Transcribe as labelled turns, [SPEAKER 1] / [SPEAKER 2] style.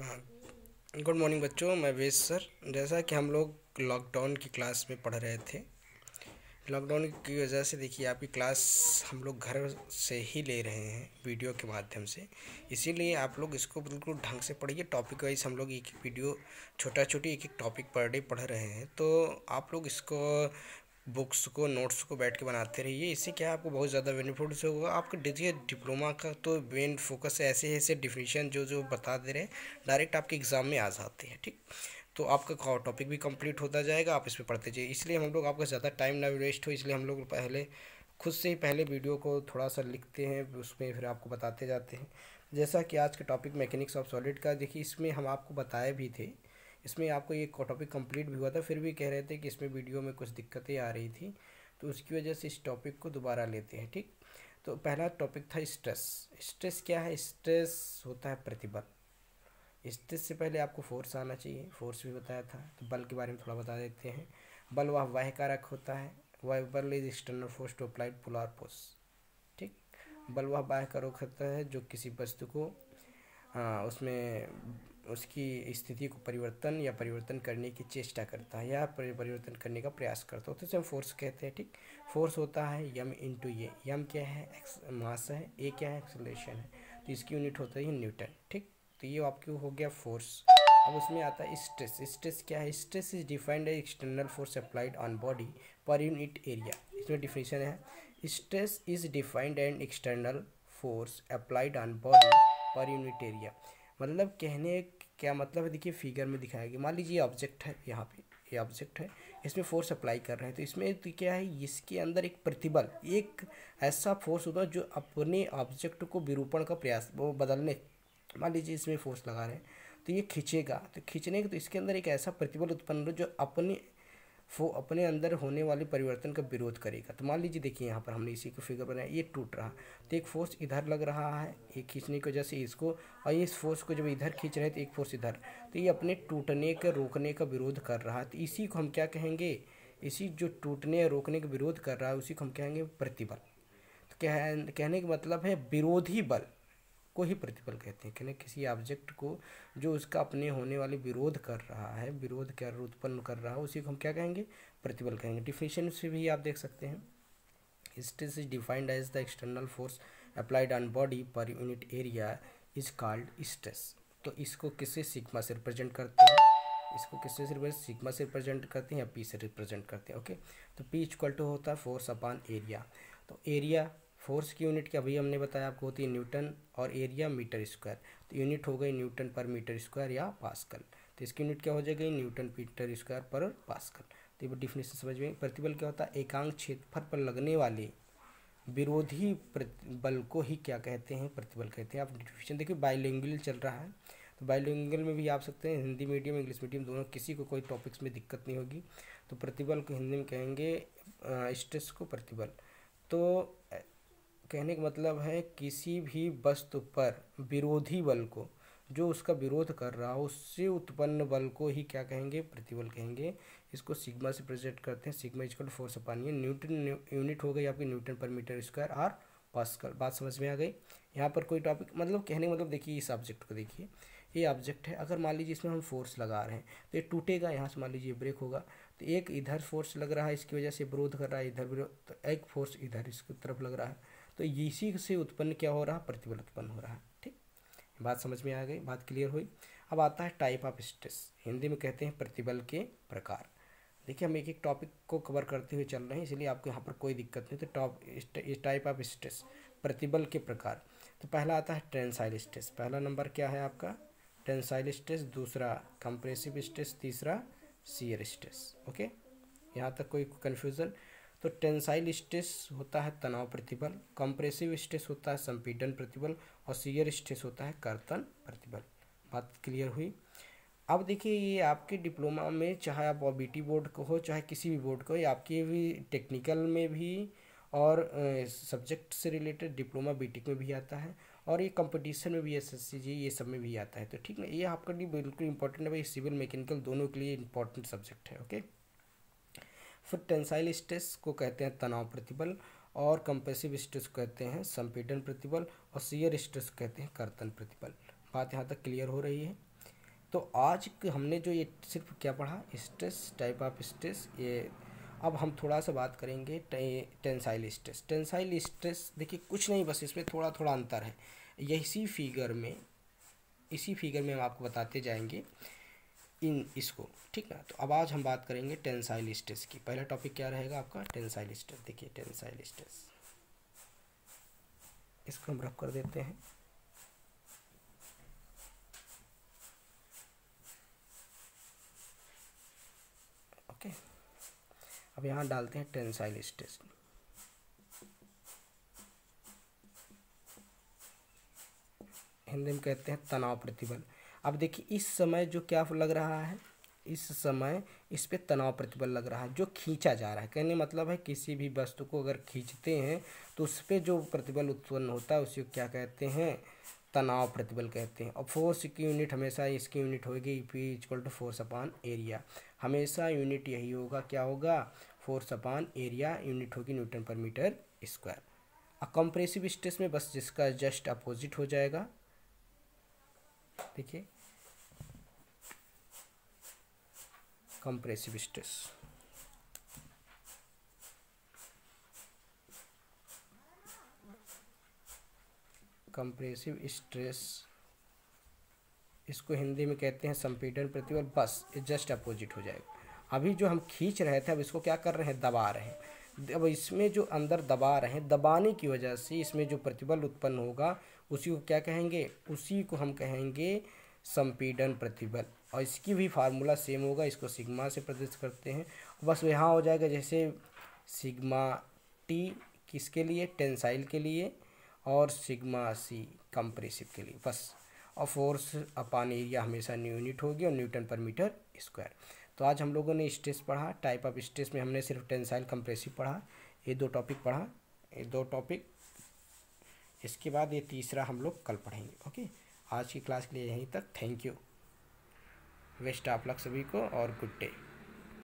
[SPEAKER 1] हाँ, good morning बच्चों। मैं वेद सर। जैसा कि हम लोग लॉकडाउन की क्लास में पढ़ रहे थे, लॉकडाउन की वजह से देखिए आपकी क्लास हम लोग घर से ही ले रहे हैं वीडियो के माध्यम से। इसीलिए आप लोग इसको बिल्कुल ढंग से पढ़िए। टॉपिक वाइज हम लोग एक एक वीडियो, छोटा छोटी एक एक टॉपिक पर डे पढ़ रहे हैं, तो आप लोग इसको बुक्स को, नोट्स को बैठ के बनाते रहिए। इससे क्या है, आपको बहुत ज़्यादा बेनिफिट से होगा। आपका देखिए डिप्लोमा का तो मेन फोकस ऐसे ऐसे डिफिनीशन जो जो बता दे रहे हैं, डायरेक्ट आपके एग्ज़ाम में आ जाते हैं। ठीक, तो आपका टॉपिक भी कंप्लीट होता जाएगा, आप इसमें पढ़ते जाइए। इसलिए हम लोग, आपका ज़्यादा टाइम ना वेस्ट हो, इसलिए हम लोग पहले खुद से ही पहले वीडियो को थोड़ा सा लिखते हैं, उसमें फिर आपको बताते जाते हैं। जैसा कि आज का टॉपिक मैकेनिक्स ऑफ सॉलिड का, देखिए इसमें हम आपको बताए भी थे, इसमें आपको ये टॉपिक कंप्लीट भी हुआ था, फिर भी कह रहे थे कि इसमें वीडियो में कुछ दिक्कतें आ रही थी, तो उसकी वजह से इस टॉपिक को दोबारा लेते हैं। ठीक, तो पहला टॉपिक था स्ट्रेस। स्ट्रेस क्या है? स्ट्रेस होता है प्रतिबल। स्ट्रेस से पहले आपको फोर्स आना चाहिए, फोर्स भी बताया था। तो बल के बारे में थोड़ा बता देते हैं। बल वह बाह्य कारक होता है। वह बल is external force to applied polar force. ठीक, बल वह बाह्य कारक होता है जो किसी वस्तु को उसमें उसकी स्थिति को परिवर्तन करने की चेष्टा करता है, या परिवर्तन करने का प्रयास करता है, तो इसे हम फोर्स कहते हैं। ठीक, फोर्स होता है यम इंटू ए। यम क्या है? मास है। ए क्या है? एक्सेलरेशन है। तो इसकी यूनिट होता है न्यूटन। ठीक, तो ये आपके हो गया फोर्स। अब उसमें आता है स्ट्रेस। स्ट्रेस क्या है? Stress is defined as external force applied on body per unit area. इसमें डिफिनेशन है, stress is defined and external force applied on body per unit area. मतलब कहने क्या मतलब है, देखिए फिगर में दिखाया गया। मान लीजिए ऑब्जेक्ट है, यहाँ पे ये ऑब्जेक्ट है, इसमें फोर्स अप्लाई कर रहे हैं, तो इसमें तो क्या है, इसके अंदर एक प्रतिबल, एक ऐसा फोर्स होगा जो अपने ऑब्जेक्ट को विरूपण का प्रयास, वो बदलने, मान लीजिए इसमें फोर्स लगा रहे हैं तो ये खींचेगा, तो खींचने के तो इसके अंदर एक ऐसा प्रतिबल उत्पन्न हो जो अपने अंदर होने वाले परिवर्तन का विरोध करेगा। तो मान लीजिए देखिए यहाँ पर हमने इसी को फिगर बनाया, ये टूट रहा, तो एक फोर्स इधर लग रहा है, ये खींचने की वजह से इसको, और इस फोर्स को जब इधर खींच रहे हैं तो एक फोर्स इधर, तो ये अपने टूटने के रोकने का विरोध कर रहा है। तो इसी को हम क्या कहेंगे? इसी जो टूटने या रोकने का विरोध कर रहा है उसी को हम कहेंगे प्रतिबल। तो कहने का मतलब है विरोधी बल को ही प्रतिबल कहते हैं। कहने किसी ऑब्जेक्ट को जो उसका अपने होने वाले विरोध कर रहा है, विरोध क्या उत्पन्न कर रहा है, उसी को हम क्या कहेंगे? प्रतिबल कहेंगे। डिफिनेशन से भी आप देख सकते हैं, stress is defined as the external force applied on body per unit area is called stress. तो इसको किससे, सिग्मा से रिप्रेजेंट करते हैं, इसको किससे सिग्मा से रिप्रेजेंट करते हैं या पी से रिप्रेजेंट करते हैं। ओके, तो पी इक्वल टू होता है फोर्स अपॉन एरिया। तो एरिया, फोर्स की यूनिट क्या भैया हमने बताया आपको, होती है न्यूटन, और एरिया मीटर स्क्वायर। तो यूनिट हो गई न्यूटन पर मीटर स्क्वायर या पास्कल। तो इसकी यूनिट क्या हो जाएगी? न्यूटन मीटर स्क्वायर पर पास्कल। तो ये डिफिनेशन समझ में। प्रतिबल क्या होता है? एकांक क्षेत्रफल पर लगने वाले विरोधी बल को ही क्या कहते हैं? प्रतिबल कहते हैं। आप डिफिनेशन देखिए, बाइलिंगुअल चल रहा है, तो बाइलिंगुअल में भी आप सकते हैं, हिंदी मीडियम इंग्लिश मीडियम दोनों, किसी को कोई टॉपिक्स में दिक्कत नहीं होगी। तो प्रतिबल को हिंदी में कहेंगे स्ट्रेस को प्रतिबल। तो कहने का मतलब है किसी भी वस्तु पर विरोधी बल को, जो उसका विरोध कर रहा हो, उससे उत्पन्न बल को ही क्या कहेंगे? प्रतिबल कहेंगे। इसको सिग्मा से प्रेजेंट करते हैं। Sigma equal to force upon ये न्यूटन, यूनिट हो गई आपकी न्यूटन पर मीटर स्क्वायर और पास्कल। बात समझ में आ गई। यहाँ पर कोई टॉपिक, मतलब कहने का मतलब देखिए, इस ऑब्जेक्ट को देखिए, ये ऑब्जेक्ट है, अगर मान लीजिए इसमें हम फोर्स लगा रहे हैं तो ये टूटेगा, यहाँ से मान लीजिए ब्रेक होगा, तो एक इधर फोर्स लग रहा है, इसकी वजह से विरोध कर रहा है, इधर विरोध, तो एक फोर्स इधर इसकी तरफ लग रहा है, तो इसी से उत्पन्न क्या हो रहा है? प्रतिबल उत्पन्न हो रहा है। ठीक, बात समझ में आ गई, बात क्लियर हुई। अब आता है टाइप ऑफ स्ट्रेस, हिंदी में कहते हैं प्रतिबल के प्रकार। देखिए हम एक एक टॉपिक को कवर करते हुए चल रहे हैं, इसलिए आपको यहाँ पर कोई दिक्कत नहीं। तो टाइप ऑफ स्ट्रेस, प्रतिबल के प्रकार। तो पहला आता है टेंसाइल स्ट्रेस। पहला नंबर क्या है आपका? Tensile stress. दूसरा कंप्रेसिव स्ट्रेस। तीसरा शियर स्ट्रेस। ओके, यहाँ तक कोई कन्फ्यूज़न? तो टेंसाइल स्ट्रेस होता है तनाव प्रतिबल, कंप्रेसिव स्ट्रेस होता है संपीड़न प्रतिबल, और शियर स्ट्रेस होता है कर्तन प्रतिबल। बात क्लियर हुई। अब देखिए, ये आपके डिप्लोमा में, चाहे आप बीटी बोर्ड को हो, चाहे किसी भी बोर्ड को, ये आपके भी टेक्निकल में भी और सब्जेक्ट से रिलेटेड डिप्लोमा बीटेक में भी आता है, और ये कंपटीशन में भी, एसएससी जी ये सब में भी आता है। तो ठीक ना, ये आपका लिए बिल्कुल इंपॉर्टेंट है भाई, सिविल मैकेनिकल दोनों के लिए इंपॉर्टेंट सब्जेक्ट है। ओके, फिर टेंसाइल स्ट्रेस को कहते हैं तनाव प्रतिबल, और कंप्रेसिव स्ट्रेस को कहते हैं संपीड़न प्रतिबल, और शियर स्ट्रेस को कहते हैं कर्तन प्रतिबल। बात यहाँ तक क्लियर हो रही है। तो आज हमने जो ये सिर्फ क्या पढ़ा, स्ट्रेस, टाइप ऑफ स्ट्रेस। ये अब हम थोड़ा सा बात करेंगे टेंसाइल स्ट्रेस। टेंसाइल स्ट्रेस देखिए कुछ नहीं, बस इसमें थोड़ा थोड़ा अंतर है। इसी फिगर में हम आपको बताते जाएंगे इसको, ठीक ना। तो अब आज हम बात करेंगे टेंसाइल स्ट्रेस की। पहला टॉपिक क्या रहेगा आपका, टेंसाइल स्ट्रेस। देखिए टेंसाइल स्ट्रेस, इसको हम रफ कर देते हैं। ओके, अब यहाँ डालते हैं टेंसाइल स्ट्रेस। हिंदी में कहते हैं तनाव प्रतिबल। अब देखिए इस समय जो क्या लग रहा है, इस समय इस पे तनाव प्रतिबल लग रहा है, जो खींचा जा रहा है। कहने मतलब है किसी भी वस्तु को अगर खींचते हैं तो उस पर जो प्रतिबल उत्पन्न होता है उसे क्या कहते हैं, तनाव प्रतिबल कहते हैं। और फोर्स की यूनिट हमेशा इसकी यूनिट होगी P equal to force upon area. हमेशा यूनिट यही होगा, क्या होगा, फोर्स अपॉन एरिया, यूनिट होगी न्यूटन पर मीटर स्क्वायर। और कंप्रेसिव स्ट्रेस में बस जिसका जस्ट अपोजिट हो जाएगा। देखिए कंप्रेसिव स्ट्रेस, कंप्रेसिव स्ट्रेस इसको हिंदी में कहते हैं संपीड़न प्रतिबल। बस ये जस्ट अपोजिट हो जाएगा। अभी जो हम खींच रहे थे अब इसको क्या कर रहे हैं, दबा रहे हैं। अब इसमें जो अंदर दबा रहे हैं, दबाने की वजह से इसमें जो प्रतिबल उत्पन्न होगा उसी को क्या कहेंगे, उसी को हम कहेंगे संपीड़न प्रतिबल। और इसकी भी फार्मूला सेम होगा, इसको सिग्मा से प्रदर्शित करते हैं। बस यहाँ हो जाएगा जैसे सिग्मा टी किसके लिए, टेंसाइल के लिए, और सिग्मा सी कंप्रेसिव के लिए बस। और फोर्स अपॉन एरिया हमेशा यूनिट होगी और न्यूटन पर मीटर स्क्वायर। तो आज हम लोगों ने स्ट्रेस पढ़ा, टाइप ऑफ स्ट्रेस में हमने सिर्फ टेंसाइल कंप्रेसिव पढ़ा, ये 2 टॉपिक पढ़ा, ये 2 टॉपिक। इसके बाद ये तीसरा हम लोग कल पढ़ेंगे। ओके, आज की क्लास के लिए यहीं तक। Thank you, best of luck सभी को और गुड डे।